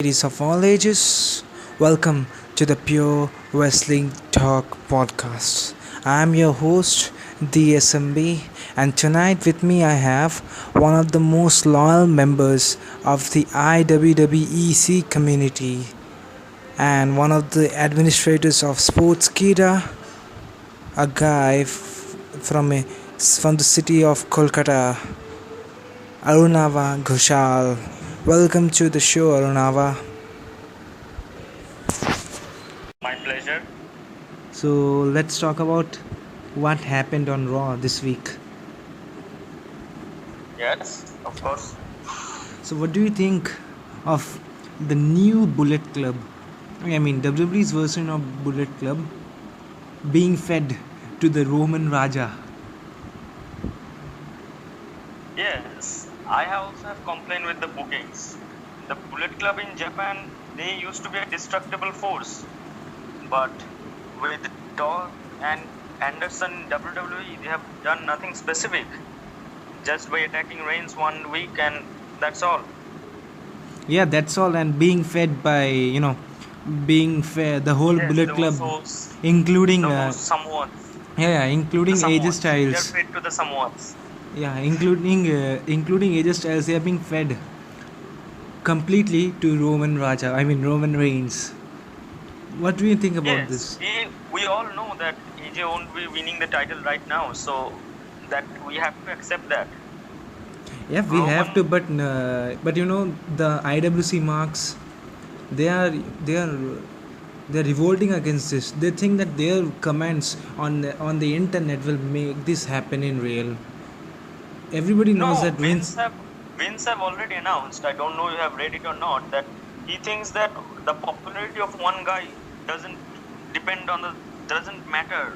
Ladies of all ages, welcome to the Pure Wrestling Talk podcast. I'm your host, DSMB, and tonight with me I have one of the most loyal members of the IWWEC community and one of the administrators of Sportskeeda, a guy from the city of Kolkata, Arunava Ghoshal. Welcome to the show, Arunava. My pleasure. So let's talk about what happened on Raw this week. Yes, of course. So what do you think of the new Bullet Club? I mean WWE's version of Bullet Club being fed to the Roman Raja. Yes, I also have complained with the bookings. The Bullet Club in Japan, they used to be a destructible force. But with Dog and Anderson in WWE, they have done nothing specific. Just by attacking Reigns 1 week and that's all. Yeah, that's all, and being fed by being fed the whole Yes, Bullet the Club, Usos, including the Samoans. including The AJ Samoans. They're Styles. fed to the Samoans. Yeah, including AJ Styles, they are being fed completely to Roman Raja. I mean Roman Reigns. What do you think about Yes, this? we all know that AJ won't be winning the title right now, so that we have to accept that. Yeah, we have to, Roman, but the IWC marks, they are they are they're revolting against this. They think that their comments on the internet will make this happen in real. Everybody knows no, that Vince. Vince have already announced. I don't know if you have read it or not. That he thinks that the popularity of one guy doesn't depend on the doesn't matter.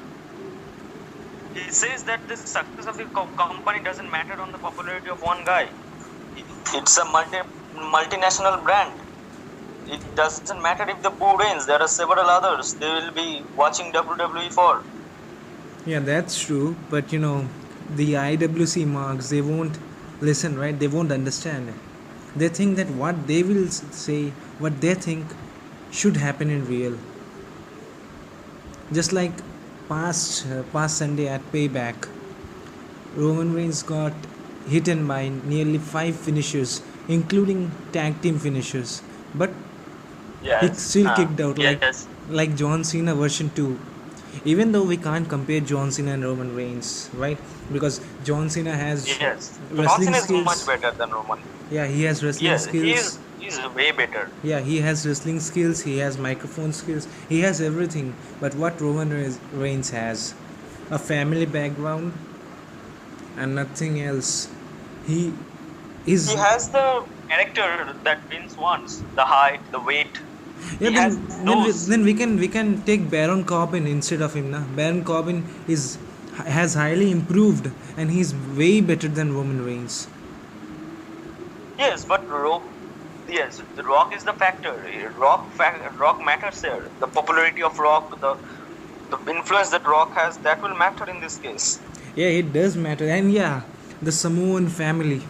He says that the success of the company doesn't matter on the popularity of one guy. It's a multinational brand. It doesn't matter if the Boo wins. There are several others they will be watching WWE for. Yeah, that's true. But the IWC marks, they won't listen, right? They won't understand. They think that what they will say, what they think should happen in real. Just like past Sunday at Payback, Roman Reigns got hidden by nearly 5 finishers, including tag team finishers. But he Yes. still kicked out Yes. like John Cena version 2. Even though we can't compare John Cena and Roman Reigns, right? Because John Cena has Yes. wrestling Johnson is much skills. better than Roman. Yeah, he has wrestling Yes, skills. he's way better. Yeah, he has wrestling skills, he has microphone skills, he has everything. But what Reigns has? A family background and nothing else. He He is. has the character that Vince wants. The height, the weight. Yeah, He has those. then we can take Baron Corbin instead of him. Na? Baron Corbin has highly improved and he's way better than Roman Reigns. Yes, but yes, the Rock is the factor. Rock matters here. The popularity of Rock, the influence that Rock has, that will matter in this case. Yeah, it does matter. And yeah, the Samoan family.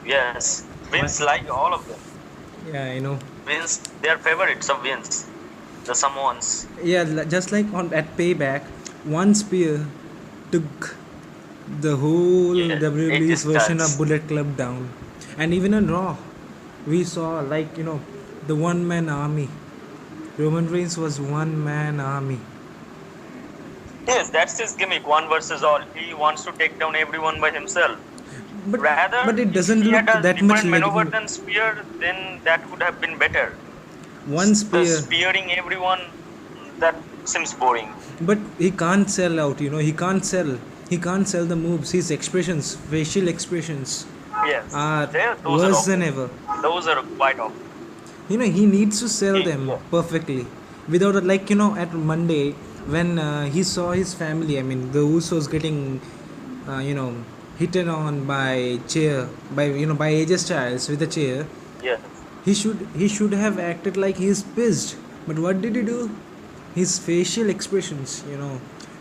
Yes, Why- Vince like all of them. Yeah, Vince, they are favorites of Vince, the Samoans. Yeah, just like on at Payback, one spear took the whole Yeah, it WWE's just version of does. Bullet Club down. And even on Raw, we saw the one man army. Roman Reigns was one man army. Yes, that's his gimmick, one versus all. He wants to take down everyone by himself. But Rather, but it if doesn't he look had a that much different maneuver legitimate. than Spear, then that would have been better. One The spear, spearing everyone, that seems boring. but he can't sell out. He can't sell. He can't sell the moves. His expressions, facial expressions, Yes, are those are worse than awful. ever. Those are quite awful. He needs to sell them Yeah. perfectly without at Monday when he saw his family. I mean, the Usos getting uh, you know hitten on by chair by AJ Styles with a chair. Yes. He should have acted like he's pissed. But what did he do? His facial expressions,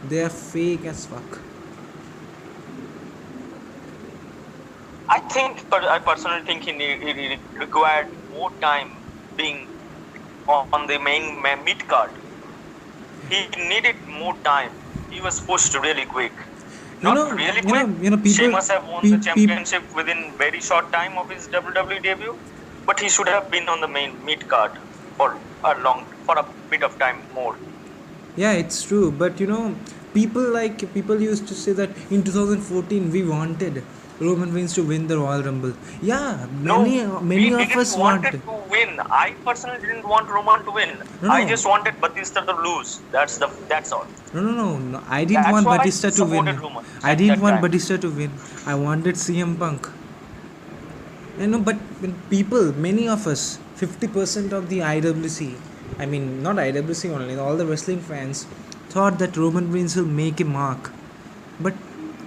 they are fake as fuck. I I personally think he required more time being on the mid card. He needed more time. He was pushed really quick. Not really quick. People, Sheamus have won the people, championship within very short time of his WWE debut, but he should have been on the main mid card for a bit of time more. yeah, it's true. But people used to say that in 2014 we wanted Roman Reigns to win the Royal Rumble. Yeah, No, we many of didn't us want it wanted. to win. I personally didn't want Roman to win. No, I no, just wanted Batista to lose. That's all. no. I didn't That's want why I Batista to supported win. Roman I at didn't that want time. Batista to win. I wanted CM Punk. But when people, many of us, 50% of the IWC, I mean, not IWC only, all the wrestling fans thought that Roman Reigns will make a mark. But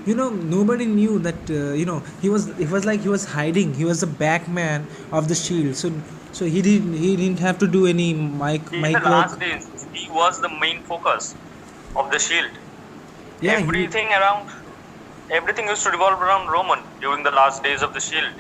nobody knew that. He was. It was like he was hiding. He was the back man of the Shield. So he didn't have to do any In the mic last work. days, he was the main focus of the Shield. Yeah, he Everything around, everything used to revolve around Roman during the last days of the Shield.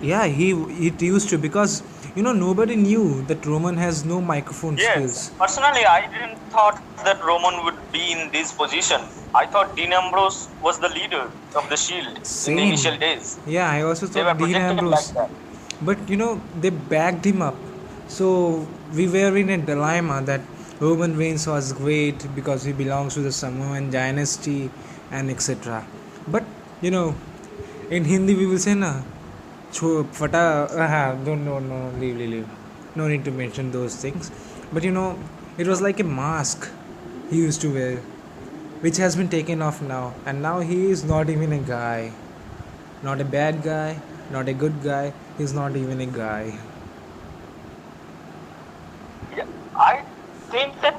yeah he it used to, because nobody knew that Roman has no microphone Yes, skills. personally, I didn't thought that Roman would be in this position. I thought Dean Ambrose was the leader of the Shield in the Same. initial days. Yeah, I also They were thought Dean projected like Ambrose, that. but they backed him up. So we were in a dilemma that Roman Reigns was great because he belongs to the Samoan dynasty and etc. But you know, in Hindi we will say na, fata, don't, no, leave. No need to mention those things. But it was like a mask he used to wear, which has been taken off now, and now he is not even a guy, not a bad guy, not a good guy. He's not even a guy. Yeah, I think that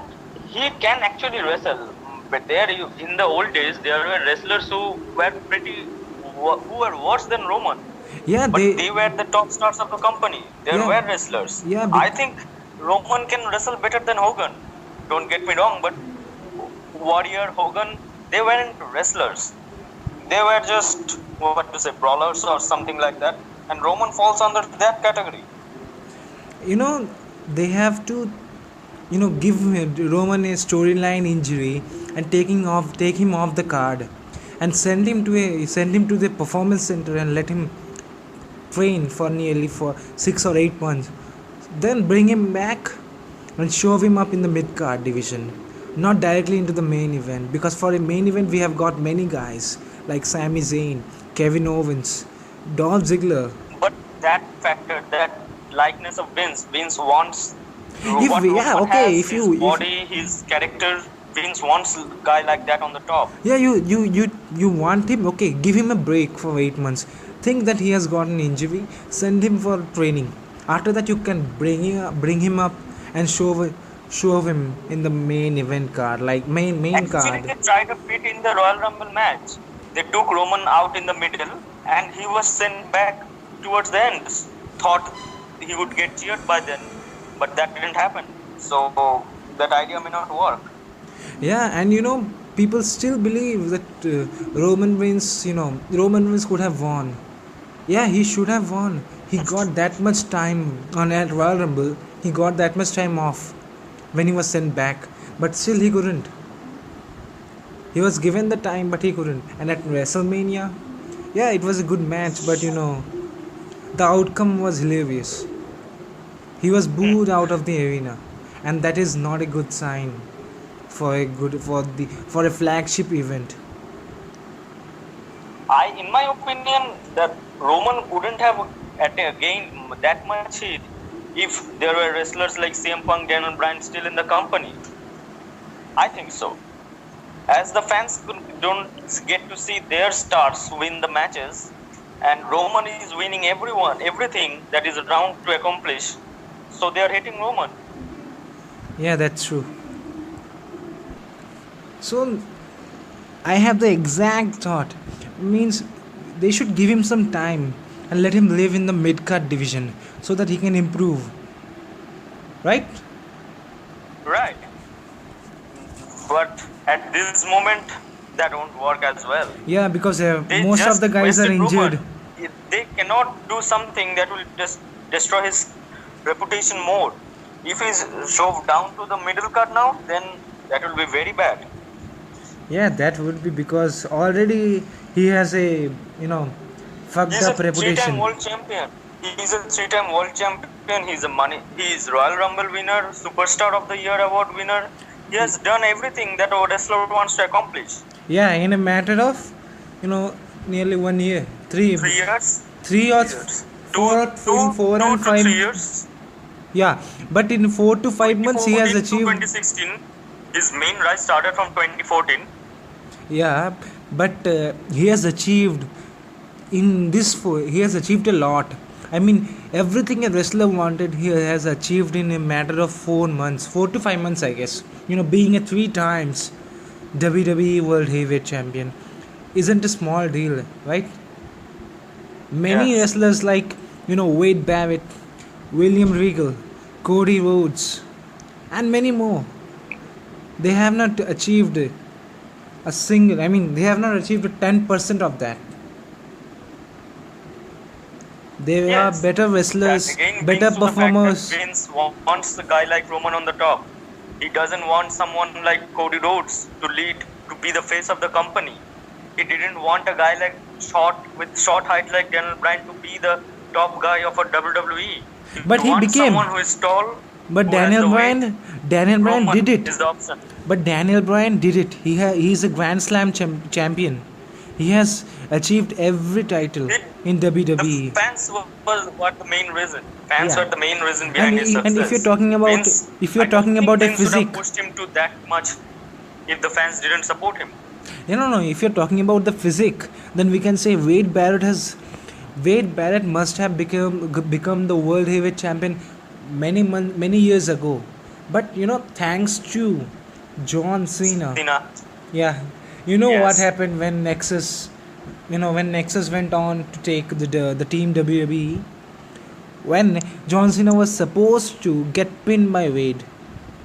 he can actually wrestle. But in the old days, there were wrestlers who were who were worse than Roman. Yeah, But they. they were the top stars of the company. There Yeah, were wrestlers. yeah, I think Roman can wrestle better than Hogan. Don't get me wrong, but Warrior, Hogan, they weren't wrestlers. They were just what to say, brawlers or something like that. And Roman falls under that category. you know they have to give Roman a storyline injury and take him off the card and send him to the performance center and let him train for nearly for 6 or 8 months, then bring him back and shove him up in the mid card division, not directly into the main event, because for a main event we have got many guys like Sami Zayn, Kevin Owens, Dolph Ziggler. But that factor, that likeness of Vince wants If what yeah, Roman okay, has, if his you if body, his character. Vince wants a guy like that on the top. yeah, you want him, okay, give him a break for 8 months. Think that he has got an injury, send him for training. After that you can bring him up and show him in the main event card, like main Actually, card. they tried to fit in the Royal Rumble match. They took Roman out in the middle, and he was sent back towards the end. Thought he would get cheered by then, but that didn't happen. So that idea may not work. Yeah, and people still believe that Roman Reigns could have won. Yeah, he should have won. He got that much time on at Royal Rumble. He got that much time off when he was sent back, but still he couldn't. He was given the time, but he couldn't. And at WrestleMania, yeah, it was a good match, but the outcome was hilarious. He was booed out of the arena, and that is not a good sign for a flagship event. In my opinion, that Roman wouldn't have gained that much heat if there were wrestlers like CM Punk, Daniel Bryan still in the company. I think so. As the fans don't get to see their stars win the matches, and Roman is winning everything that is around to accomplish, so they are hating Roman. Yeah, that's true. So I have the exact thought. Means they should give him some time and let him live in the mid card division so that he can improve. Right? Right. But at this moment, that won't work as well. Yeah, because They most of just the guys are wasted injured. Roman. they cannot do something that will just destroy his reputation more. If he's shoved down to the middle card now, then that will be very bad. Yeah, that would be because already he has a, you know, fucked He's a up three-time reputation. world champion. He's a three-time world champion. He is Royal Rumble winner, Superstar of the Year award winner. He has done everything that a wrestler wants to accomplish. Yeah, in a matter of, you know, nearly 1 year, 3 years, 3 or 3 years, two, 4, in two, 4 and 5. 2 to 3 years, Yeah, but in 4 to 5 months he has 2014 to achieved. 2016. His main rise started from 2014. Yeah, but he has achieved in this four. He has achieved a lot. I mean, everything a wrestler wanted, he has achieved in a matter of 4 months, 4 to 5 months, I guess. You know, being a 3 times WWE World Heavyweight Champion isn't a small deal, right? Many Yes. wrestlers like, you know, Wade Barrett, William Regal, Cody Rhodes, and many more, they have not achieved a single. I mean, they have not achieved 10% of that. They are Yes. better That wrestlers, again better brings to the fact that performers. Vince wants the guy like Roman on the top. He doesn't want someone like Cody Rhodes to lead, to be the face of the company. He didn't want a guy like short height like Daniel Bryan to be the top guy of a WWE. But You he want became. someone who is tall, But who has the weight. Daniel Bryan did Roman it. is the option. But Daniel Bryan did it. He's a Grand Slam champion. He has achieved every title It, in the WWE. fans were the main reason. Fans Yeah. were the main reason And behind his and if you're success. talking about Vince, if you're I don't talking think about a Vince would have physique, pushed him to that much if the fans didn't support him. no. If you're talking about the physique, then we can say Wade Barrett must have become the world heavyweight champion many years ago. But you know, thanks to John Cena. Cena, Yeah, you know what yes, happened when Nexus, when Nexus went on to take the team WWE. When John Cena was supposed to get pinned by Wade,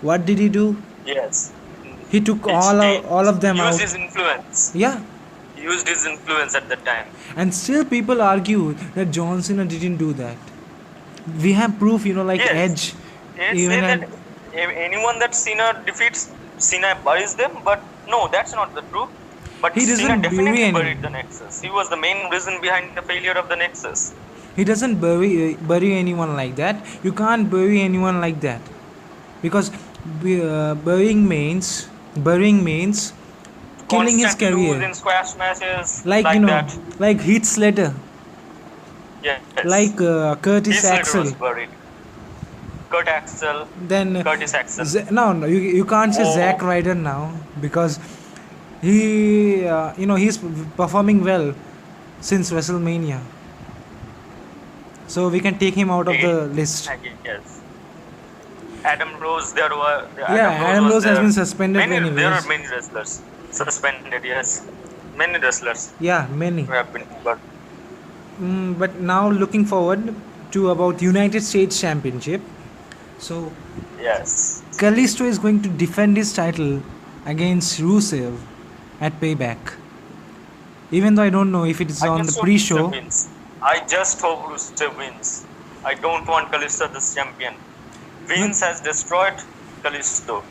what did he do? yes. He took He all of them used out. his influence. Yeah, He used his influence at the time. and still people argue that John Cena didn't do that. We have proof, like Yes, Edge, they say even that at, anyone that Cena defeats, Cena buries them. But no, that's not the truth. But he Cena doesn't bury definitely any. buried the Nexus. He was the main reason behind the failure of the Nexus. He doesn't bury anyone like that. You can't bury anyone like that because burying means killing his Constantly lose career. in squash matches Like like that. like Heath Slater, Yes. like Curtis Heath Slater was Axel. buried. Kurt Axel, Then Curtis Axel. no, you can't say Oh, Zack Ryder now because he's performing well since WrestleMania, so we can take him out of the list. yes. Adam Rose, there were Yeah, Adam Rose Adam was Rose has there. been suspended There are anyways. many wrestlers suspended. Yes, many wrestlers Yeah, many. who have been. But But now looking forward to about United States Championship. So yes, Kalisto is going to defend his title against Rusev at Payback. Even though I don't know if it is I on the just hope pre-show. Rusev wins. I just hope Rusev wins. I don't want Kalisto the champion. Vince has destroyed Kalisto.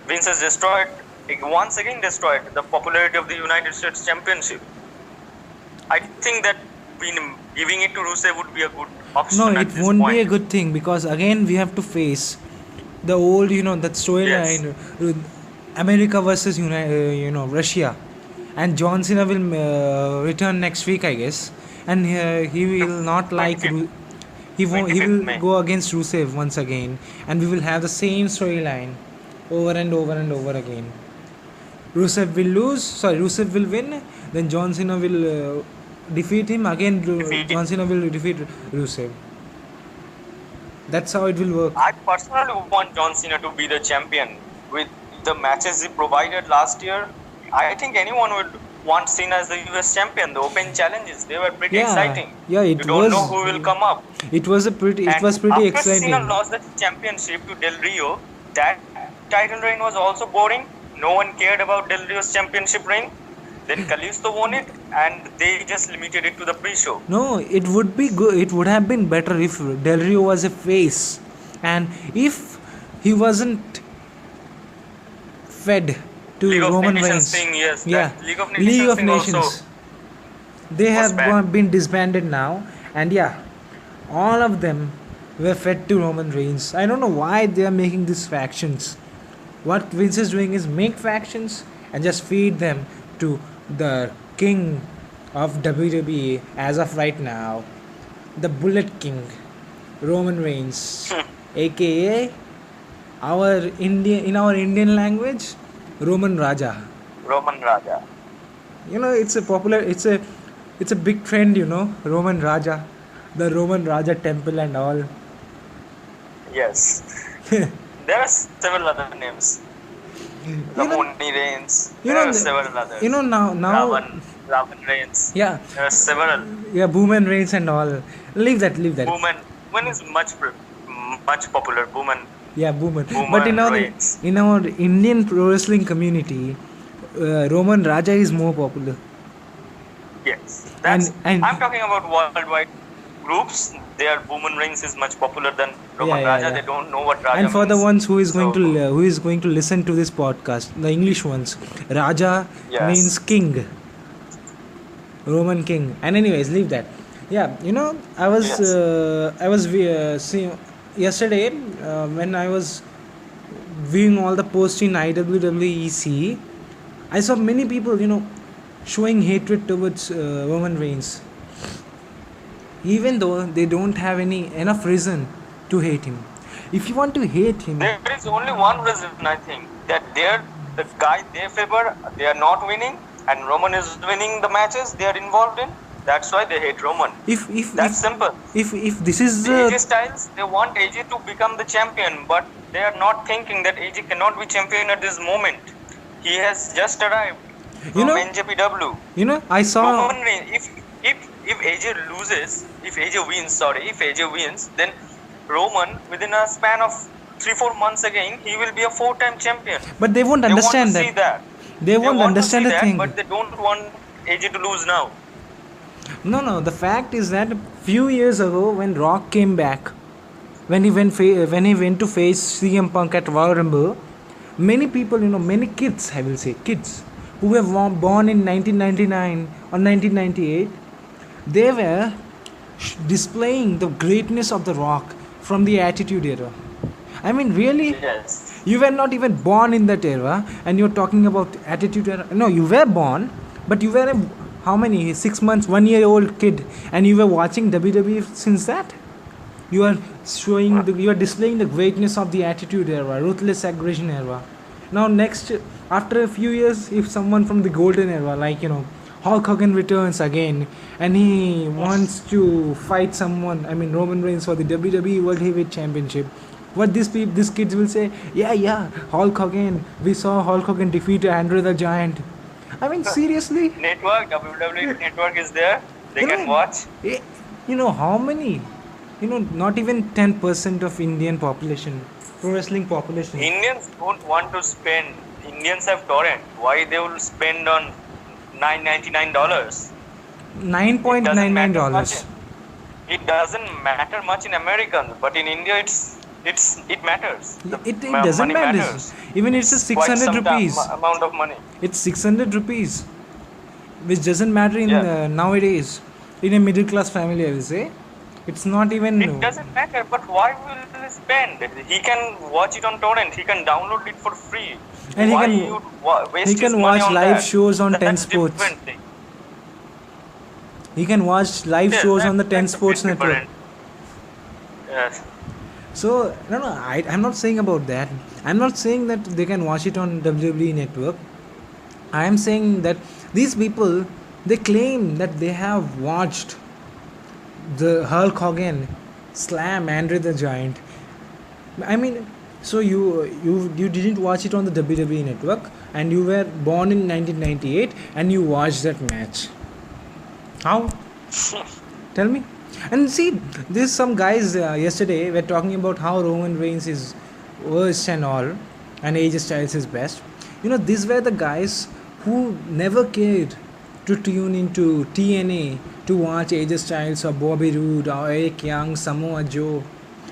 Vince has once again destroyed the popularity of the United States Championship. I think that giving it to Rusev would be a good option No, at it this won't point. be a good thing because again we have to face the old, that storyline, America versus Russia, and John Cena will return next week, I guess, and he will not like 25th he won't he 25th will May. go against Rusev once again, and we will have the same storyline over and over and over again. Rusev will win, then John Cena will defeat him again. Defeat him. John Cena will defeat Rusev. That's how it will work. I personally want John Cena to be the champion. With the matches he provided last year, I think anyone would want Cena as the US champion. The open challenges, they were pretty exciting. Yeah, You don't know who will come up. It was pretty And exciting. after Cena lost the championship to Del Rio, that title reign was also boring. No one cared about Del Rio's championship reign. Then Kalisto won it, and they just limited it to the pre-show. No, it would be good. It would have been better if Del Rio was a face, and if he wasn't fed to League of Roman Nations Reigns. thing, yes. Yeah, That League of League Nations of thing also Nations. They was have banned. been disbanded now, and yeah, all of them were fed to Roman Reigns. I don't know why they are making these factions. What Vince is doing is make factions and just feed them to the king of WWE as of right now, the Bullet King, Roman Reigns, aka our Indian in our Indian language, Roman Raja. Roman Raja. It's a popular, it's a big trend. Roman Raja, the Roman Raja temple and all. Yes. There are several other names. you know, Lamoni Reigns. you There know, are several others. now, Ravan Reigns. yeah, There are several. yeah, Booman Reigns and all. Leave that. Booman. Booman is much popular. Booman. Yeah, Booman. But Booman Reigns. in our Indian pro wrestling community, Roman Raja is more popular. Yes. And I'm talking about worldwide groups. Their Booman Reigns is much popular than Roman Yeah, Raja. yeah. They don't know what Raja And for the means. ones who is going So, to listen to this podcast, the English ones, Raja Yes. means king, Roman king. And anyways, leave that. Yeah, Yes. I was seeing yesterday when I was viewing all the posts in IWWEC. I saw many people, showing hatred towards Roman Reigns, even though they don't have any enough reason to hate him. If you want to hate him, There is only one reason, I think, that the guy they favor, they are not winning, and Roman is winning the matches they are involved in. That's why they hate Roman. if That's simple. if this is The AJ Styles, they want AJ to become the champion, but they are not thinking that AJ cannot be champion at this moment. He has just arrived You from know- NJPW. I saw. Roman Reigns, if AJ loses, if AJ wins, then Roman, within a span of 3-4 months again, he will be a 4-time champion. But they won't They want understand to see that. They won't want to understand see the that, thing. but they don't want AJ to lose now. No. The fact is that a few years ago, when Rock came back, when he went to face CM Punk at Royal Rumble, many people, many kids, I will say, kids who were born in 1999 or 1998, they were displaying the greatness of the Rock from the Attitude Era. I mean, really? Yes. You were not even born in that era, and you're talking about Attitude Era. No, you were born, but you were how many? 6 months, 1 year old kid, and you were watching WWE since that. You are you are displaying the greatness of the Attitude Era, ruthless aggression era. Now, next, after a few years, if someone from the Golden Era, like Hulk Hogan returns again, and he wants to fight someone, I mean Roman Reigns for the WWE World Heavyweight Championship. What these kids will say, yeah, Hulk Hogan. We saw Hulk Hogan defeat Andre the Giant. I mean, seriously, Network, WWE Network is there. They You can know- watch. how many? Not even 10% of Indian population, pro wrestling population. Indians don't want to spend. Indians have torrent. Why they will spend on $9.99? $9.99. It doesn't matter much in Americans, but in India it matters. The It money doesn't matter. matters. Even it's a Quite 600 some rupees. amount of money. It's 600 rupees, which doesn't matter in Yeah. nowadays. In a middle class family, I will say, it's not even. It doesn't matter, but why will he spend? He can watch it on torrent. He can download it for free. And why he you would waste can his money watch on live that? shows on 10 That's Sports. different thing. He can watch live Yes, shows on the 10 that's a Sports bit Network. different. Yes. So no, I'm not saying about that. I'm not saying that they can watch it on WWE Network. I am saying that these people, they claim that they have watched the Hulk Hogan slam Andre the Giant. I mean, so you didn't watch it on the WWE Network, and you were born in 1998, and you watched that match. How? Tell me. And see, there's some guys yesterday were talking about how Roman Reigns is worst and all, and AJ Styles is best. These were the guys who never cared to tune into TNA to watch AJ Styles or Bobby Roode or Eric Young, Samoa Joe.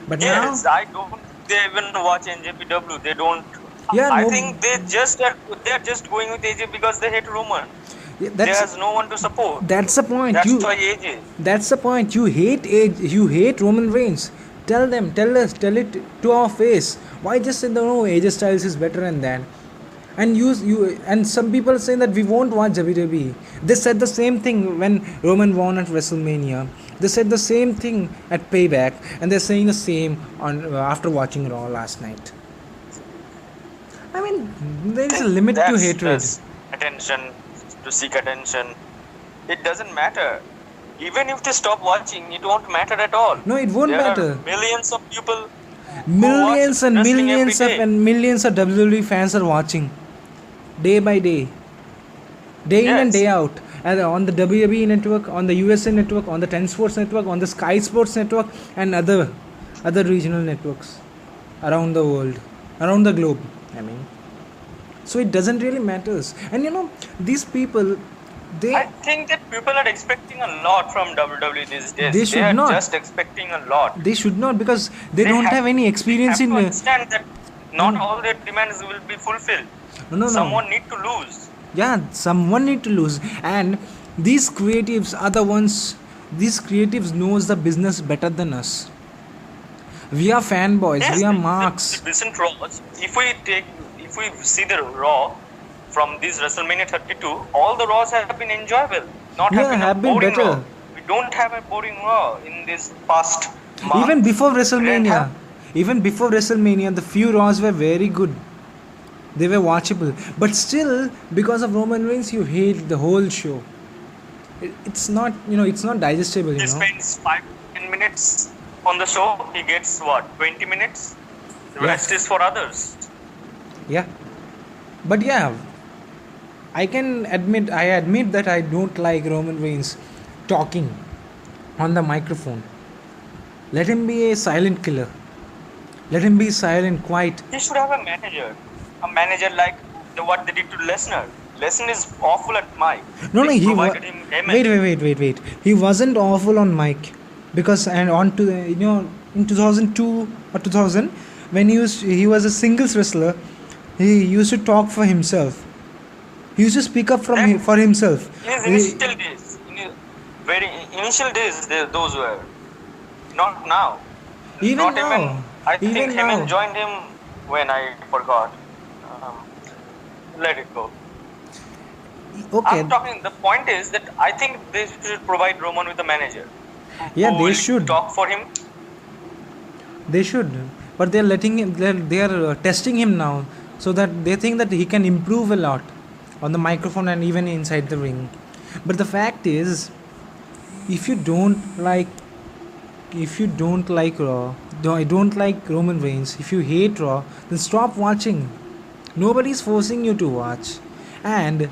But now, Yes, I don't think they even watch NJPW. They don't. yeah, I no, think they're just going with AJ because they hate Roman. yeah, that's There's no one to support. that's the point. That's You why AJ. That's the point. You hate Roman Reigns. Tell them, tell us, tell it to our face. Why just say no? AJ Styles is better than that. And and some people say that we won't watch WWE. They said the same thing when Roman won at WrestleMania. They said the same thing at Payback, and they're saying the same on after watching Raw last night. I mean, there is a limit to That's hatred. just attention to seek attention. It doesn't matter. Even if they stop watching, it won't matter at all. No, it won't There matter. are millions of people who watch Millions and wrestling every millions of day. and millions of WWE fans are watching day by day, day in and Yes. day out, and on the WWE network, on the USA network, on the Ten Sports network, on the Sky Sports network, and other regional networks around the world, around the globe. I mean, so it doesn't really matters. And these people, they I think that people are expecting a lot from WWE these days. they should are not. just expecting a lot. They should not, because they don't have any They experience have in. to understand that not No. all their demands will be fulfilled. No. Someone need to lose. Yeah, someone need to lose, and these creatives are the ones. These creatives knows the business better than us. We are fanboys. Yes, We are the marks. recent Raws. If we see the Raw from this WrestleMania 32, all the Raws have been enjoyable. Not Yeah, have have been a been boring better. Raw. We don't have a boring Raw in this past month. Even before We didn't WrestleMania, have- even before WrestleMania, the few Raws were very good. They were watchable, but still, because of Roman Reigns, you hate the whole show. It's not, it's not digestible. He spends 5 to 10 minutes on the show. He gets what, 20 minutes? The Yeah. rest is for others. Yeah, but yeah, I admit that I don't like Roman Reigns talking on the microphone. Let him be a silent killer. Let him be silent, quiet. He should have a manager like what they did to Lesnar. Lesnar is awful at mic. No, They he provided him wait. He wasn't awful on mic, because and on to in 2002 or 2000, when he was a singles wrestler, he used to talk for himself. He used to speak up for himself. In his He- initial days, in his very initial days, those were not now. Even not now, even. I even think now. Heyman joined him when I forgot. Um, let it go. Okay, I'm talking. The point is that I think they should provide Roman with a manager. yeah, who they will should. talk for him. They should, but they're letting him. They are testing him now, so that they think that he can improve a lot on the microphone and even inside the ring. But the fact is, if you don't like, if you don't like Raw, I don't like Roman Reigns. If you hate Raw, then stop watching. Nobody's forcing you to watch, and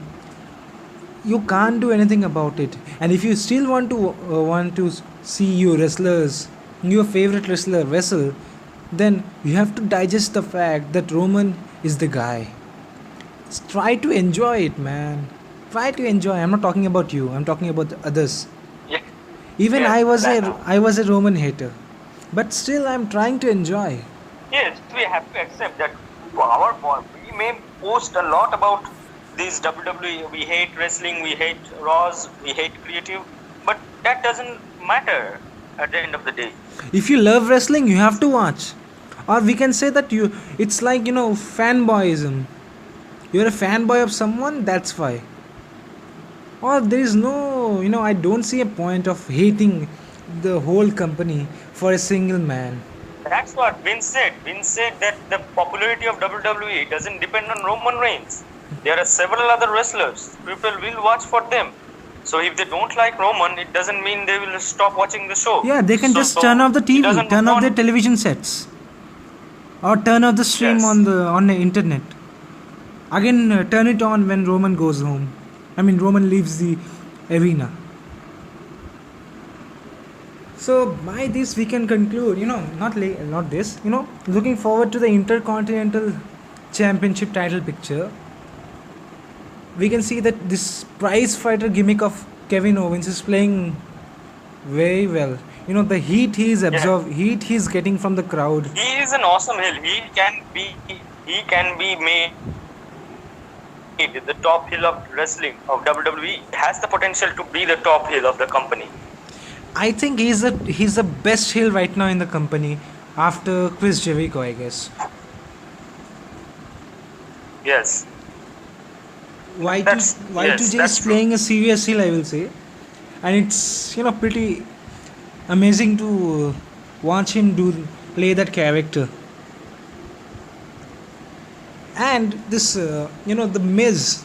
you can't do anything about it. And if you still want to see your wrestlers, your favorite wrestler wrestle, then you have to digest the fact that Roman is the guy. Try to enjoy it, man. Try to enjoy. I'm not talking about you, I'm talking about the others. Yeah. Even Yes, I was a Roman hater, but still I'm trying to enjoy. Yes, we have to accept that our we may post a lot about these WWE. We hate wrestling, we hate Raws, we hate creative, but that doesn't matter at the end of the day. If you love wrestling, you have to watch. Or we can say that it's like, fanboyism. You're a fanboy of someone, that's why. Or there is no, I don't see a point of hating the whole company for a single man. That's what Vince said. Vince said that the popularity of WWE doesn't depend on Roman Reigns. There are several other wrestlers. People will watch for them. So if they don't like Roman, it doesn't mean they will stop watching the show. Yeah, they can So- just so turn off the it TV, doesn't turn off want- their television sets, or turn off the stream Yes. on the internet. Again, turn it on when Roman goes home. I mean, Roman leaves the arena. So by this we can conclude, not this, looking forward to the Intercontinental Championship title picture. we can see that this prize fighter gimmick of Kevin Owens is playing very well. You know, the Yeah, heat he's getting from the crowd. he is an awesome heel. He can be made the top heel of wrestling of WWE. He has the potential to be the top heel of the company. I think he's the best heel right now in the company after Chris Jericho, I guess. Yes, Y2 that's yes, Y2J is that's true. playing a serious heel, I will say, and it's pretty amazing to watch him do play that character. And this the Miz,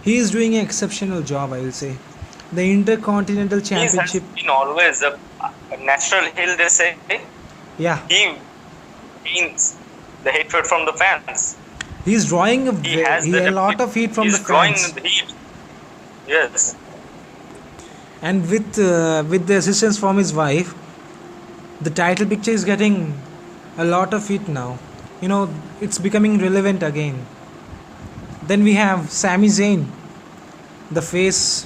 he is doing an exceptional job, I will say. The Intercontinental He has Championship, been always a natural heel. They say yeah, he means the hatred from the fans. he's drawing He has a the lot of heat from the he's drawing fans, the heat. Yes, and with the assistance from his wife, the title picture is getting a lot of heat now. It's becoming relevant again. Then we have Sami Zayn, the face,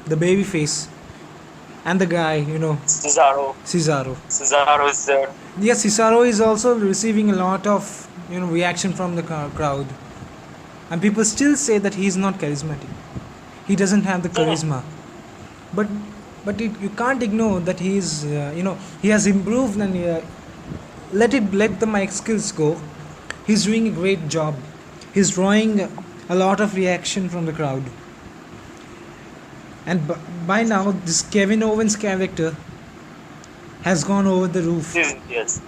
the baby face, and the guy, Cesaro. Cesaro. Cesaro is there. Yes, Cesaro is also receiving a lot of reaction from the crowd, and people still say that he's not charismatic. He doesn't have the Mhm. charisma, but you can't ignore that he has improved, and let the mic skills go. He's doing a great job. He's drawing a lot of reaction from the crowd, and by now this Kevin Owens character has gone over the roof. Yes.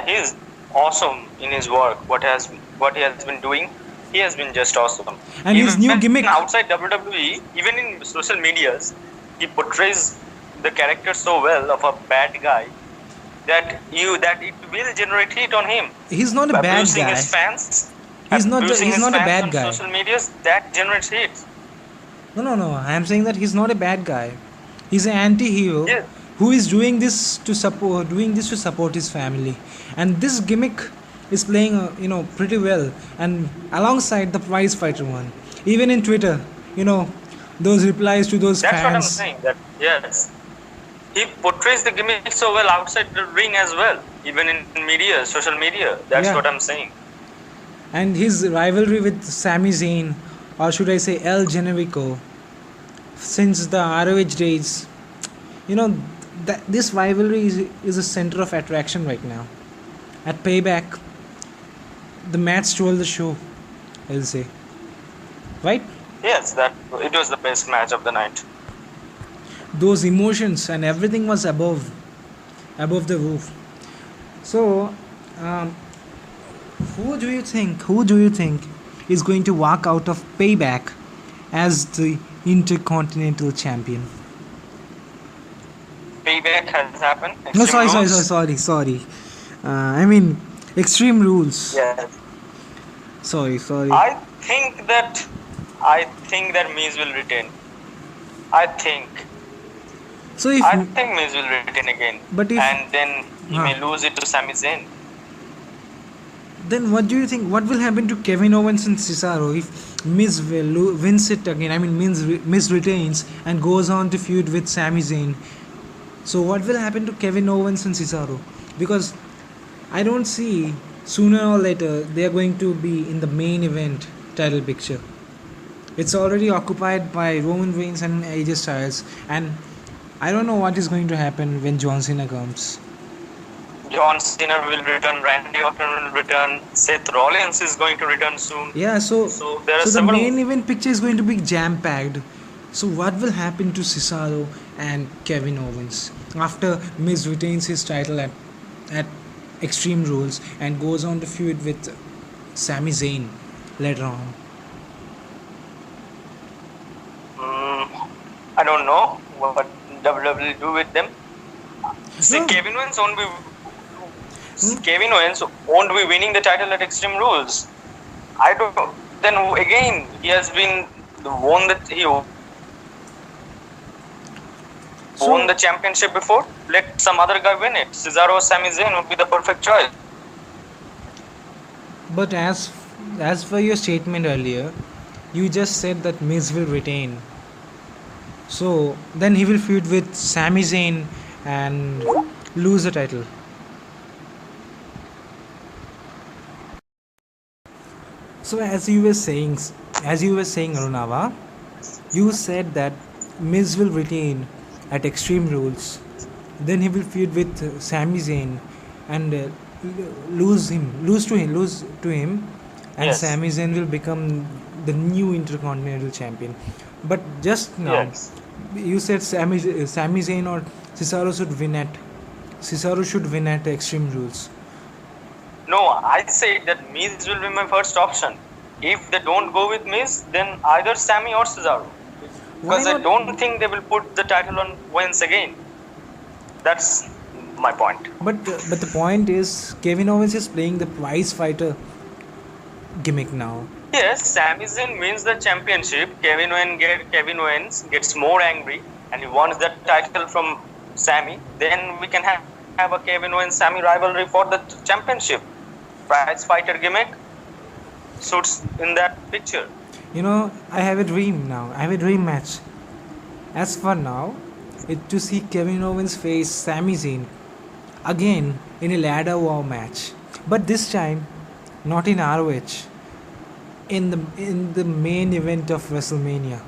He's awesome in his work. What he has been doing, he has been just awesome. And his Even new gimmick, outside WWE, even in social medias, he portrays the character so well of a bad guy that it will generate heat on him. he's not a bad Abusing guy. his fans, He's not a bad on guy. social medias, that generates heat. No. I am saying that he's not a bad guy. He's an anti-hero Yes. who is doing this to support his family. And this gimmick is playing pretty well, and alongside the prize fighter one. Even in Twitter, those replies to those That's what I'm fans. saying. That yes, he portrays the gimmick so well outside the ring as well, even in media, social media. That's Yeah. what I'm saying. And his rivalry with Sami Zayn, or should I say El Generico, since the ROH days, you know, this rivalry is a center of attraction right now. At Payback, the match stole the show, I'll say. Right? Yes, that it was the best match of the night. Those emotions and everything was above the roof. So, um, who do you think is going to walk out of Payback as the Intercontinental Champion? Payback has happened. No, Extreme Rules. sorry. I mean, Extreme Rules. Yes, Sorry. I think that I think that Miz will retain. I think So if I think Miz will retain again, but if and then he Huh. may lose it to Sami Zayn. then what do you think? What will happen to Kevin Owens and Cesaro if wins it again? I mean, Miz retains and goes on to feud with Sami Zayn. So what will happen to Kevin Owens and Cesaro? Because I don't see sooner or later they are going to be in the main event title picture. It's already occupied by Roman Reigns and AJ Styles, and I don't know what is going to happen when John Cena comes. John Cena will return. Randy Orton will return. Seth Rollins is going to return soon. Yeah, So there are the several. main event picture is going to be jam packed. So what will happen to Cesaro and Kevin Owens after Miz retains his title at Extreme Rules and goes on to feud with Sami Zayn later on? I don't know what WWE will do with them. See, No. Kevin Owens won't be winning the title at Extreme Rules. I don't know. Then again, he has been won won the championship before. Let some other guy win it. Cesaro or Sami Zayn would be the perfect choice. But as As per your statement earlier, you just said that Miz will retain. So then he will feud with Sami Zayn and lose the title. So as you were saying, Arunava, you said that Miz will retain at Extreme Rules. Then he will feud with Sami Zayn and lose to him, and Yes, Sami Zayn will become the new Intercontinental Champion. But just now, yes. you said Sami Zayn or Cesaro should win at Extreme Rules. No, I say that Miz will be my first option. If they don't go with Miz, then either Sammy or Cesaro. Why Because I not? don't think they will put the title on Owens again. That's my point. But the point is, Kevin Owens is playing the prize fighter gimmick now. Yes, Sami Zayn wins the championship. Kevin Owens gets more angry and he wants that title from Sammy. Then we can have a Kevin Owens Sammy rivalry for the championship. Prize fighter gimmick suits in that picture. You know, I have a dream now. I have a dream match. As for now, it to see Kevin Owens face Sami Zayn again in a ladder war match. But this time, not in ROH, in the main event of WrestleMania.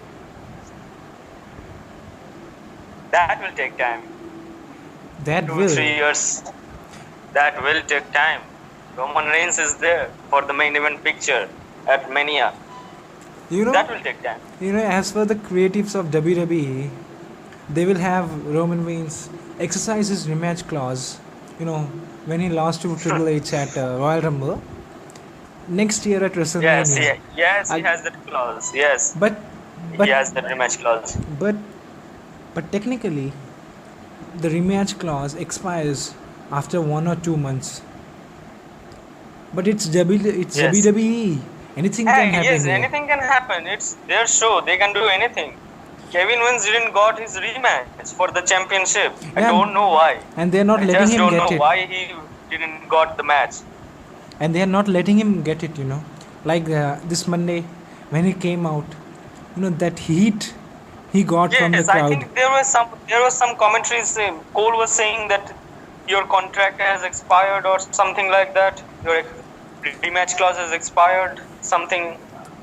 That will take time. That 2 3 will, years. That will take time. Roman Reigns is there for the main event picture at Mania. you know, That will take time. as for the creatives of WWE, they will have Roman Reigns exercise his rematch clause. You know, when he lost to Triple H at Royal Rumble. Next year at Yes, WrestleMania. he I, has that clause. Yes, but he but has that rematch clause. but but technically, the rematch clause expires after 1 or 2 months. But it's Yes. WWE. Anything can Hey, happen yes, here. anything can happen. It's their show. They can do anything. Kevin Owens didn't got his rematch for the championship. I Yeah, don't know why. and they're not I letting just him don't get know it. why he didn't got the match. And they are not letting him get it. Like this Monday when he came out. That heat he got from the Yes, I crowd. think there was some commentaries. Cole was saying that your contract has expired or something like that. Your rematch clause has expired. Something.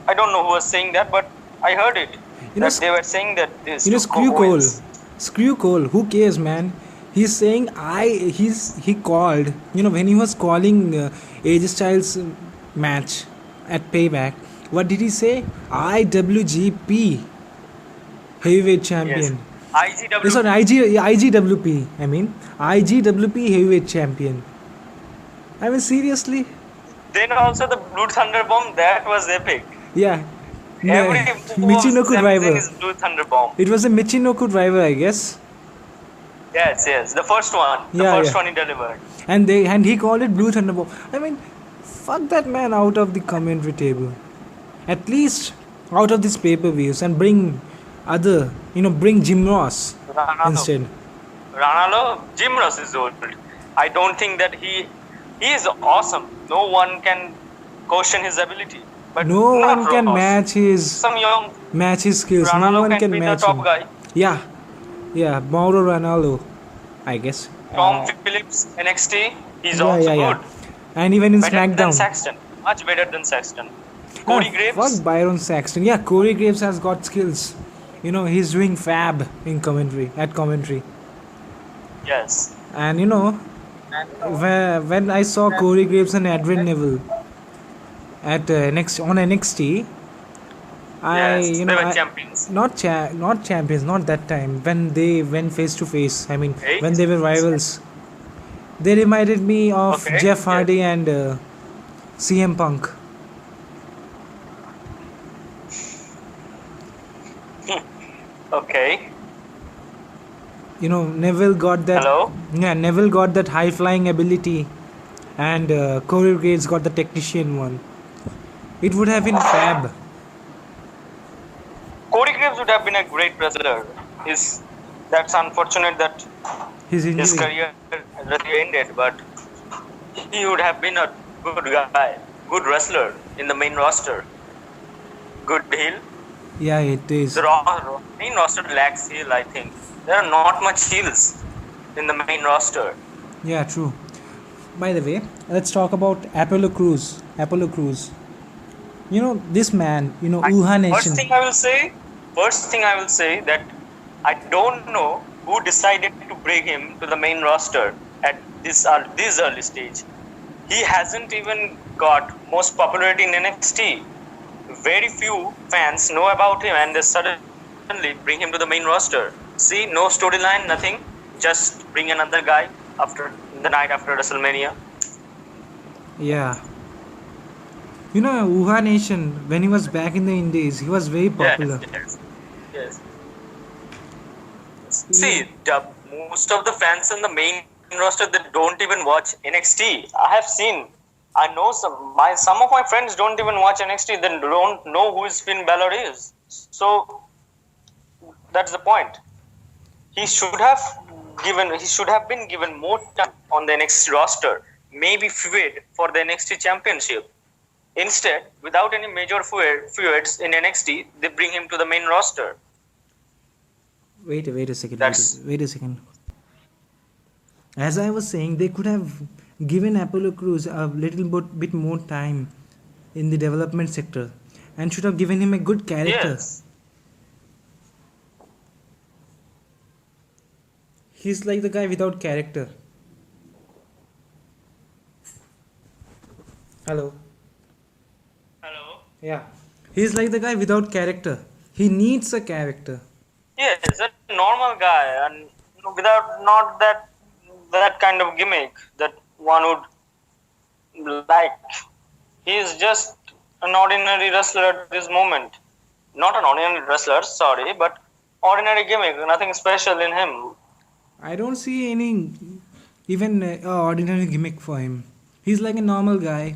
I don't know who was saying that, but I heard it You know, that they were saying that this to screw Cole. Owens. Screw Cole. Who cares, man? He's saying he called. When he was calling AJ Styles match at Payback. What did he say? IWGP Heavyweight Yes, Champion. Yes, or IGWP. IGWP. I mean IGWP Heavyweight Champion. I mean seriously. Then also the Blue Thunder Bomb. That was epic. Yeah. Every move of Michinoku Sami Zayn driver. is Blue Thunder Bomb. It was a Michinoku driver, I guess. Yes, the first one. The Yeah, first yeah. one he delivered. And he called it Blue Thunderbolt. I mean, fuck that man out of the commentary table. At least out of these pay-per-views and bring Jim Ross Ranalo. instead. Ranalo, Jim Ross is old. I don't think that he is awesome. No one can question his ability. But No not one can Ross. match Some young his skills. No Ranalo one can can be the match top him. guy. Yeah, yeah, Mauro Ranallo, I guess. Tom Phillips, NXT, he's Yeah, also yeah, yeah. good. And even in Better than SmackDown. Saxton. Much better than Saxton. Ah, Cody fuck Graves, Byron Saxton. Yeah, Corey Graves has got skills. He's doing fab in commentary. yes. And when I saw Corey Graves and Adrian Neville at on NXT, Yes, they were champions. not champions, not that time when they went face to face. I mean, when Eight? they were rivals, they reminded me of Okay, Jeff yes. Hardy and CM Punk. Okay. Neville got that. Hello? Yeah, Neville got that high flying ability, and Corey Graves got the technician one. It would have been fab. Cody Graves would have been a great wrestler. That's unfortunate that His his injury. career ended, but he would have been a good guy. good wrestler in the main roster. Good heel. Yeah, it The is. main roster lacks heel, I think. There are not much heels in the main roster. Yeah, true. By the way, let's talk about Apollo Crews. Apollo Crews. You know, this man, I, Uha first Nation. thing I will say, first thing I will say that I don't know who decided to bring him to the main roster at this early stage. He hasn't even got most popularity in NXT. Very few fans know about him, and they suddenly bring him to the main roster. See, no storyline, nothing. Just bring another guy after the night after WrestleMania. Yeah. Uha Nation, when he was back in the Indies, he was very Yes, popular. yes, yes. Yeah. See, most of the fans in the main roster that don't even watch NXT. I have seen. I know some of my friends don't even watch NXT. They don't know who is Finn Balor is. So that's the point. He should have been given more time on the NXT roster. Maybe feud for the NXT championship. Instead, without any major feuds in NXT, they bring him to the main roster. Wait a second. That's Wait a second. As I was saying, they could have given Apollo Crews a little bit more time in the development sector and should have given him a good character. yes. He's like the guy without character. Hello. Hello. Yeah. He's like the guy without character. He needs a character. Yes, a normal guy, and without not that kind of gimmick that one would like. He is just an ordinary wrestler at this moment. Not an ordinary wrestler, sorry, but ordinary gimmick. Nothing special in him. I don't see any even ordinary gimmick for him. He's like a normal guy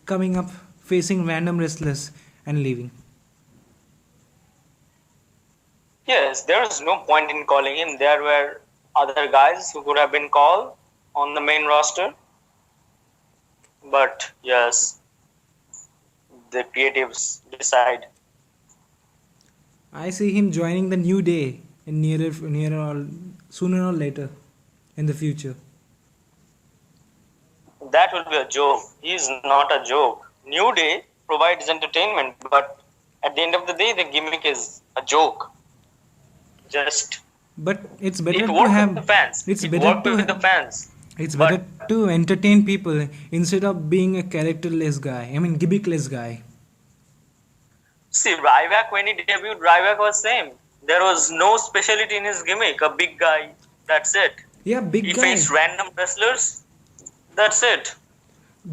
coming up, facing random wrestlers and leaving. Yes, there is no point in calling him. There were other guys who could have been called on the main roster, but yes, the creatives decide. I see him joining the New Day in nearer or sooner or later in the future. That will be a joke. He is not a joke. New Day provides entertainment, but at the end of the day, the gimmick is a joke. Just But it's it better to worked with have the fans. it's It better worked to with the fans. it's better But to entertain people instead of being a characterless guy. I mean gimmickless guy. see, Ryback when he debuted, Ryback was same. There was no specialty in his gimmick. A big guy. That's it. Yeah, big He guy. faced random wrestlers. That's it.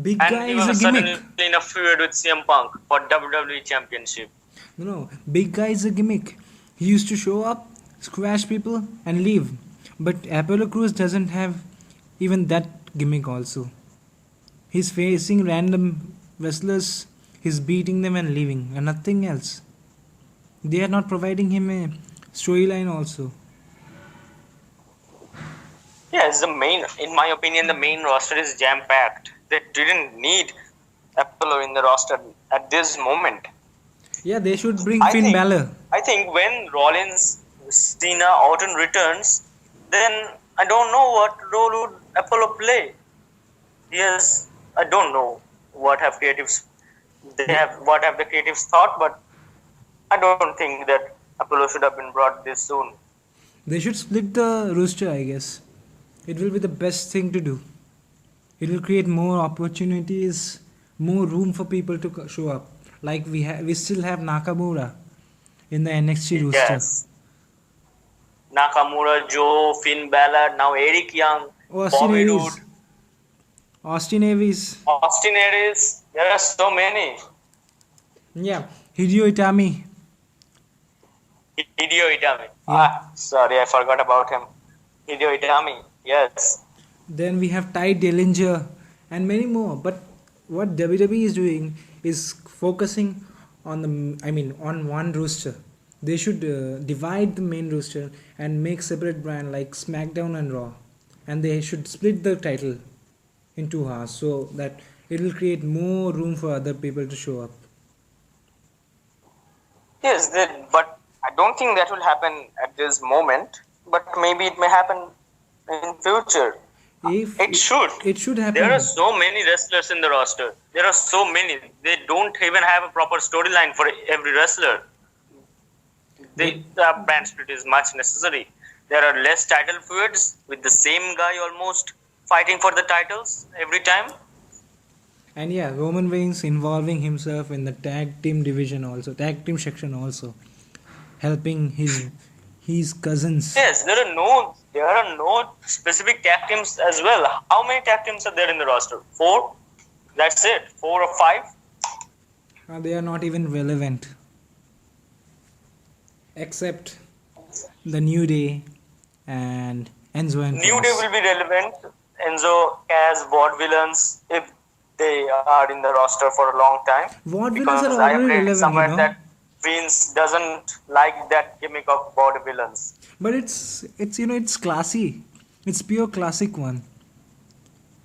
Big And guy he is a was gimmick. suddenly in a feud with CM Punk for WWE Championship. No, big guy is a gimmick. He used to show up, squash people, and leave. But Apollo Crews doesn't have even that gimmick also. He's facing random wrestlers, he's beating them and leaving, and nothing else. They are not providing him a storyline also. Yes, in my opinion, the main roster is jam packed. They didn't need Apollo in the roster at this moment. Yeah, they should bring I Finn think, Balor. I think when Rollins, Cena, Orton returns, then I don't know what role would Apollo play. Yes, I don't know what have creatives what have the creatives thought, but I don't think that Apollo should have been brought this soon. They should split the roster, I guess. It will be the best thing to do. It will create more opportunities, more room for people to show up. Like we still have Nakamura in the NXT roster. Yes, Nakamura, Joe, Finn Balor, now Eric Young, Austin Bobby Roode, Aries. Austin Aries. Austin Aries. There are so many. Yeah. Hideo Itami. Hideo Itami. Yeah. Sorry, I forgot about him. Hideo Itami. Yes. Then we have Ty Dillinger and many more. But what WWE is doing is focusing on on one roster. They should divide the main roster and make separate brand like SmackDown and Raw, and they should split the title. in 2 hours, so that it will create more room for other people to show up. Yes, but I don't think that will happen at this moment. But maybe it may happen in future. If It should. it should There are happen. so many wrestlers in the roster. There are so many. They don't even have a proper storyline for every wrestler. But The brand split is much necessary. There are less title feuds with the same guy almost fighting for the titles every time. and yeah, Roman Reigns involving himself in the tag team division also, tag team section also, helping his cousins. Yes, there are no specific tag teams as well. How many tag teams are there in the roster? 4. That's it. 4 or 5. They are not even relevant, except the New Day and Enzo and New Day Cass. will be relevant. Enzo as Vaudevillains if they are in the roster for a long time. Vaudevillains Because are I have already read relevant, somewhere that Vince doesn't like that gimmick of Vaudevillains. But it's it's classy. It's pure classic one.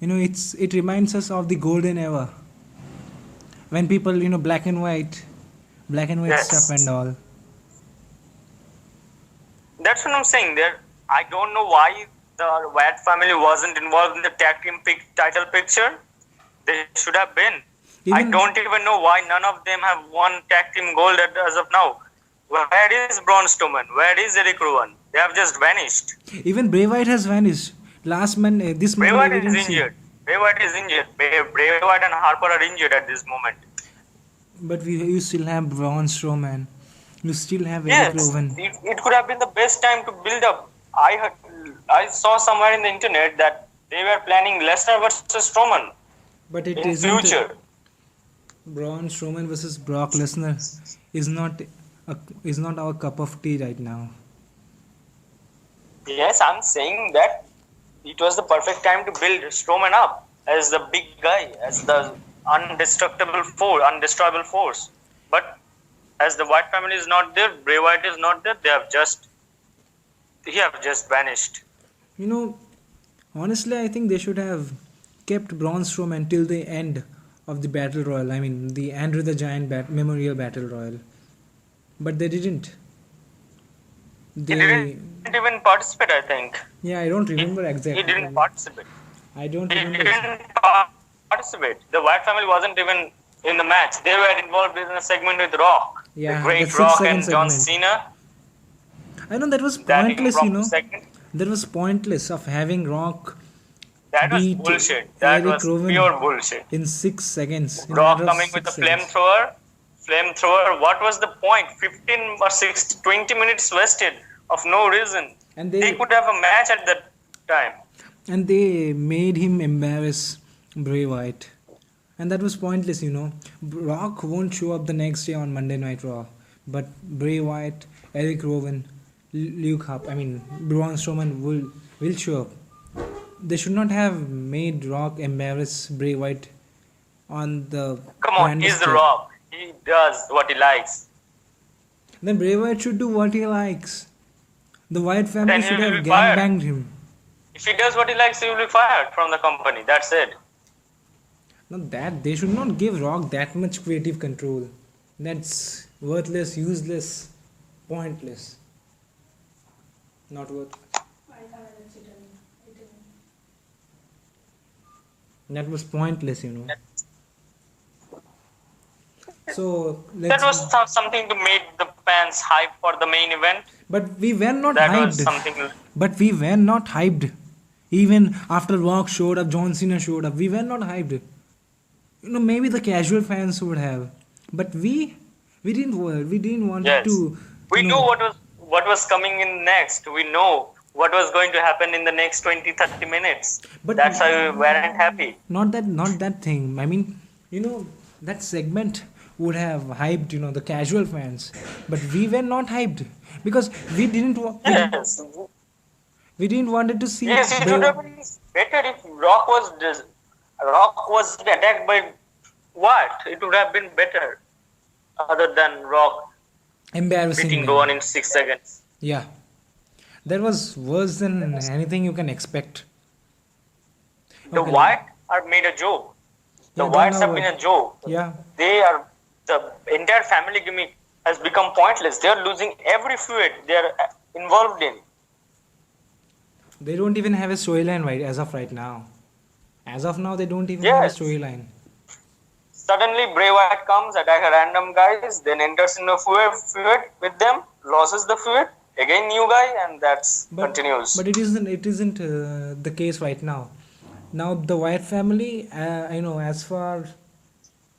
It reminds us of the golden era when people black and white stuff and Yes. all. That's what I'm saying. I don't know why the Wyatt family wasn't involved in the tag team title picture. They should have been. I Even don't even know why none of them have won tag team gold as of now. Where is Braun Strowman? Where is Eric Rowan? They have just vanished. even Bray Wyatt has vanished. This Bray Monday Wyatt we is didn't see, injured. Bray Wyatt is injured. Bray Wyatt and Harper are injured at this moment. but you still have Braun Strowman. You still have Eric Yes, Rowan. it could have been the best time to build up. I saw somewhere in the internet that they were planning Lesnar versus Strowman But it in isn't. future. Braun Strowman versus Brock Lesnar is not is not our cup of tea right now. Yes, I'm saying that it was the perfect time to build Strowman up as the big guy, as the undestroyable force. But as the White family is not there, Bray Wyatt is not there. He have just vanished. You know, honestly, I think they should have kept Braun Strowman till the end of the Battle Royal. I mean, the Andrew the Giant Memorial Battle Royal. But they didn't. He They, didn't even participate, I think. yeah, I don't remember He exactly. didn't participate. I don't He remember. didn't participate. The White family wasn't even in the match. They were involved in a segment with Rock. Yeah, The the great 6 Rock second and John segment. Cena. I know that was That pointless, impromptu segment. That was pointless of having Rock That was beat bullshit. That Eric was Rowan pure bullshit. in 6 seconds. In a Rock matter of coming with a 6 seconds. flamethrower. What was the point? 15 or 20 minutes wasted of no reason. And They could have a match at that time. they made him embarrass Bray Wyatt. And that was pointless. Rock won't show up the next day on Monday Night Raw. But Bray Wyatt, Eric Rowan, Luke Harper, Braun Strowman will show up. They should not have made Rock embarrass Bray Wyatt on the Come on, grandest he's the stage. Rock. He does what he likes. Then Bray Wyatt should do what he likes. The Wyatt family Then he should will have be fired. gangbanged him. If he does what he likes, he will be fired from the company. That's it. Not that they should not give Rock that much creative control. That's worthless, useless, pointless. Not worth. That was pointless. So That let's. was something to make the fans hype for the main event. But we were not That was hyped. something. But we were not hyped. Even after Rock showed up, John Cena showed up. We were not hyped. Maybe the casual fans would have, but we didn't want Yes. to. We you knew what was coming in next. We know what was going to happen in the next 20-30 minutes. But That's why we weren't happy. not that thing. That segment would have hyped the casual fans, but we were not hyped because Yes. we didn't wanted to see. Yes, it would have been better if Rock was attacked by what? It would have been better other than Rock Embarrassing. beating them. Rowan in 6 seconds. Yeah, that was worse than anything you can expect. The Okay. Wyatt are made a joke. The Yeah, they're whites now have been a joke. yeah. They are the entire family gimmick has become pointless. They are losing every feud they are involved in. They don't even have a storyline right as of right now. As of now, they don't even have a Yes. storyline. Suddenly, Bray Wyatt comes, attack a random guys, then enters in a feud with them, loses the feud, again new guy, and that's But continues. it isn't the case right now. Now the Wyatt family, I know as far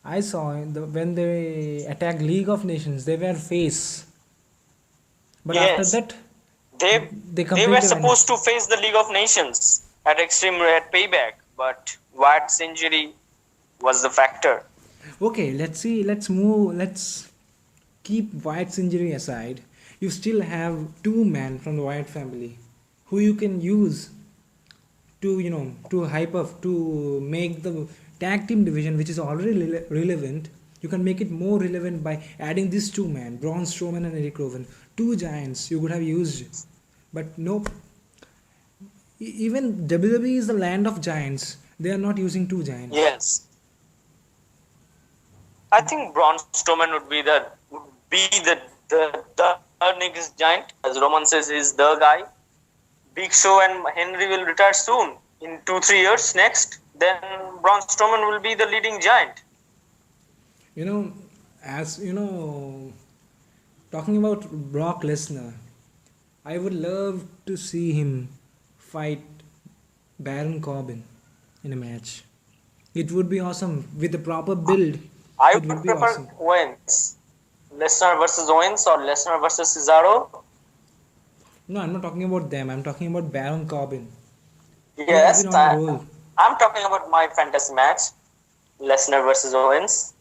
I saw when they attacked League of Nations, they were face. But after Yes, that, they they were completely went. supposed to face the League of Nations at Extreme at Payback, but Wyatt's injury was the factor. Okay, let's see. Let's move. Let's keep Wyatt's injury aside. You still have two men from the Wyatt family who you can use to to hype up to make the tag team division, which is already relevant. You can make it more relevant by adding these two men, Braun Strowman and Eric Rowan, two giants you could have used. But nope. Even WWE is the land of giants. They are not using two giants. Yes, I think Braun Strowman would be the next giant, as Roman says, he's the guy. Big Show and Henry will retire soon, in 2-3 years next. Then Braun Strowman will be the leading giant. You know, as you know, talking about Brock Lesnar, I would love to see him fight Baron Corbin in a match. It would be awesome with a proper build. I It would would be prefer awesome. Owens, Lesnar versus Owens or Lesnar versus Cesaro. No, I'm not talking about them. I'm talking about Baron Corbin. He has Yes, been on a roll. I'm talking about my fantasy match, Lesnar versus Owens.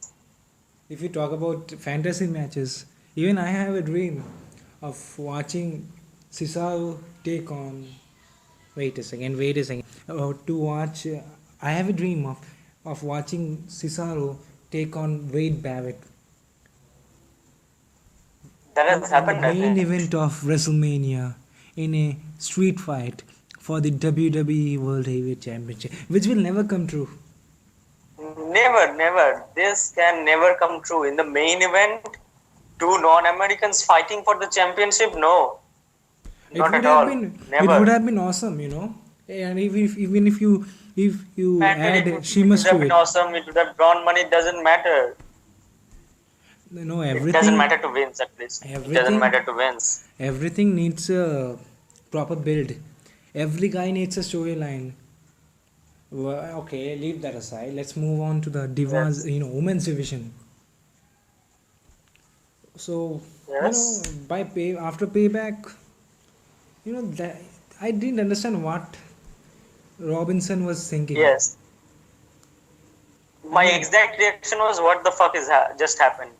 If you talk about fantasy matches, even I have a dream of watching Cesaro take on. Wait a second. Wait a second. To watch, I have a dream of watching Cesaro take on Wade Barrett That has on the happened, I main think. event of WrestleMania in a street fight for the WWE World Heavyweight Championship, which will never come true. Never, never. This can never come true. In the main event, two non-Americans fighting for the championship? No, It not would at have all. been it would Never. have been awesome, And even if you Matter add it Sheamus would have to been it, awesome. It would have drawn money. It doesn't matter. It doesn't everything matter to wins at least. It doesn't everything matter to wins. everything needs a proper build. Every guy needs a storyline. Well, okay, leave that aside. Let's move on to the divas, Yes. women's division. So, Yes. by pay after payback, that I didn't understand what Robinson was thinking. Yes. I My mean, exact reaction was, "What the fuck is just happened?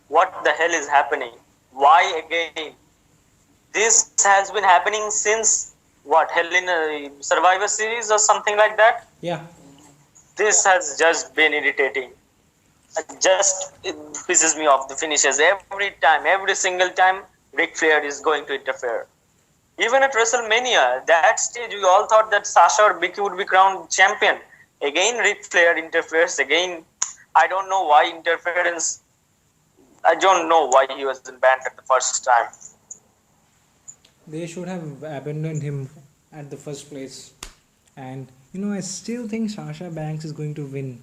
What the hell is happening? Why again? This has been happening since what? Hell in a Survivor Series or something like that. yeah, This has just been irritating. It pisses me off. The finishes every time, every single time. Ric Flair is going to interfere. Even at WrestleMania, that stage, we all thought that Sasha or Becky would be crowned champion. Again, Ric Flair interferes. Again, I don't know why interference. I don't know why he wasn't banned at the first time. they should have abandoned him at the first place. And I still think Sasha Banks is going to win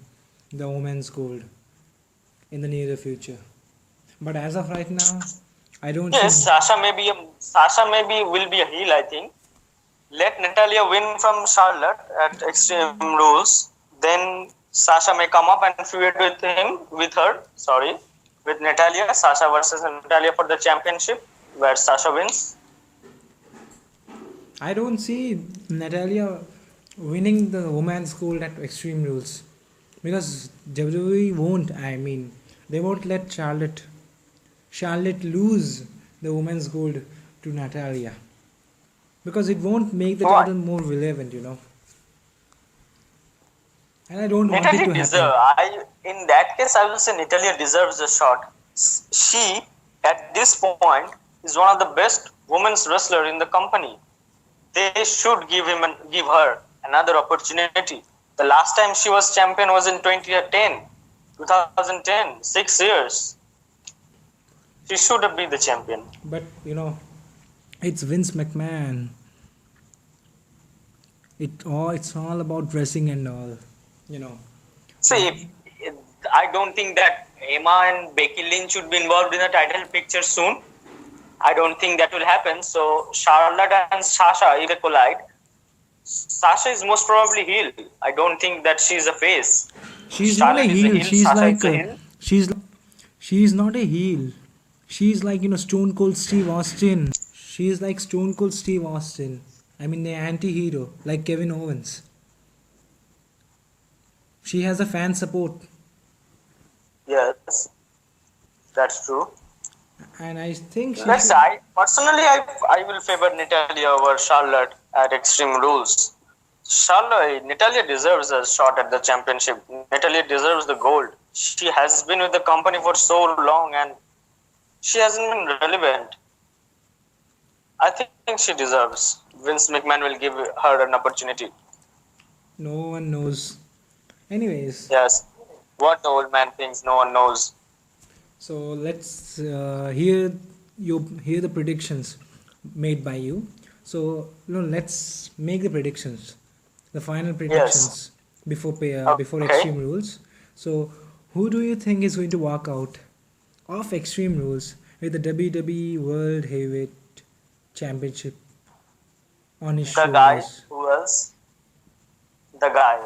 the women's gold in the near future. But as of right now, I don't see. Yes, Sasha maybe will be a heel. I think. Let Natalia win from Charlotte at Extreme Rules. Then Sasha may come up and feud with her. Sorry, with Natalia. Sasha versus Natalia for the championship, where Sasha wins. I don't see Natalia winning the women's gold at Extreme Rules because WWE won't. I mean, they won't let Charlotte lose the women's gold to Natalia because it won't make the Why? title more relevant. And I don't want it Natalia to happen. in that case, I will say Natalia deserves a shot. She, at this point, is one of the best women's wrestler in the company. They should give her another opportunity. The last time she was champion was in 2010, 6 years. She should have been the champion. But it's Vince McMahon. It's all about dressing and all. You know. See, I don't think that Emma and Becky Lynch should be involved in the title picture soon. I don't think that will happen. So Charlotte and Sasha, if they collide, Sasha is most probably heel. I don't think that she's a face. She's Charlotte not a is heel. She's Sasha like is a heel. she's not a heel. She's like Stone Cold Steve Austin. She's like Stone Cold Steve Austin. I mean the anti-hero, like Kevin Owens. She has a fan support, Yes, that's true. and I think she Let's should. I personally I will favor Natalia over Charlotte at Extreme Rules. Natalia deserves a shot at the championship. Natalia deserves the gold. She has been with the company for so long and she hasn't been relevant. I think she deserves. Vince McMahon will give her an opportunity. No one knows. Anyways, Yes. What the old man thinks, no one knows. so let's hear the predictions made by you. So let's make the predictions, the final Yes. predictions before Okay. Extreme Rules. So who do you think is going to walk out of Extreme Rules with the WWE World Heavyweight Championship on his The guy. shoulders? Who else? The guy.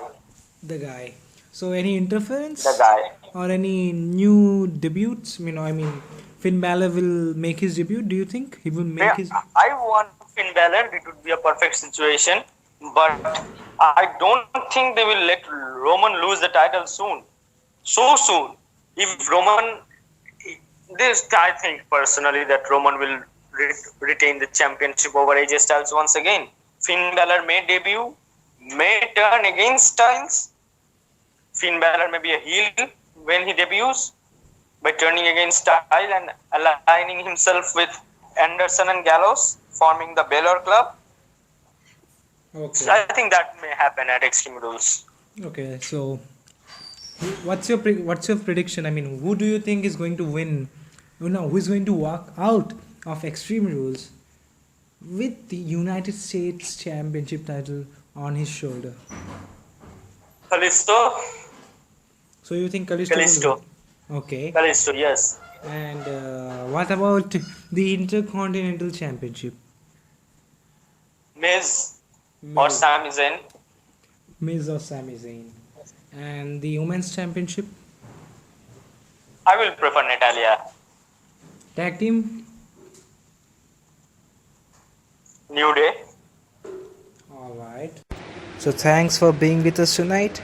The guy. So any interference The guy. or any new debuts? I mean, Finn Balor will make his debut. Do you think he will make Yeah, his? I want Finn Balor. It would be a perfect situation, but I don't think they will let Roman lose the title soon. So soon. If Roman, I think personally that Roman will retain the championship over AJ Styles once again. Finn Balor may debut, may turn against Styles. Finn Balor may be a heel when he debuts by turning against Style and aligning himself with Anderson and Gallows, forming the Balor Club. Okay. I think that may happen at Extreme Rules. Okay. So, what's your prediction? I mean, who do you think is going to win? Who is going to walk out of Extreme Rules with the United States Championship title on his shoulder? Kalisto? So you think Kalisto? will Kalisto. win? Okay. Kalisto, yes. And what about the Intercontinental Championship? Miz or Miz, Sami Zayn. Miz or Sami Zayn? And the Women's Championship? I will prefer Natalia. Tag team? New Day. Alright. So thanks for being with us tonight.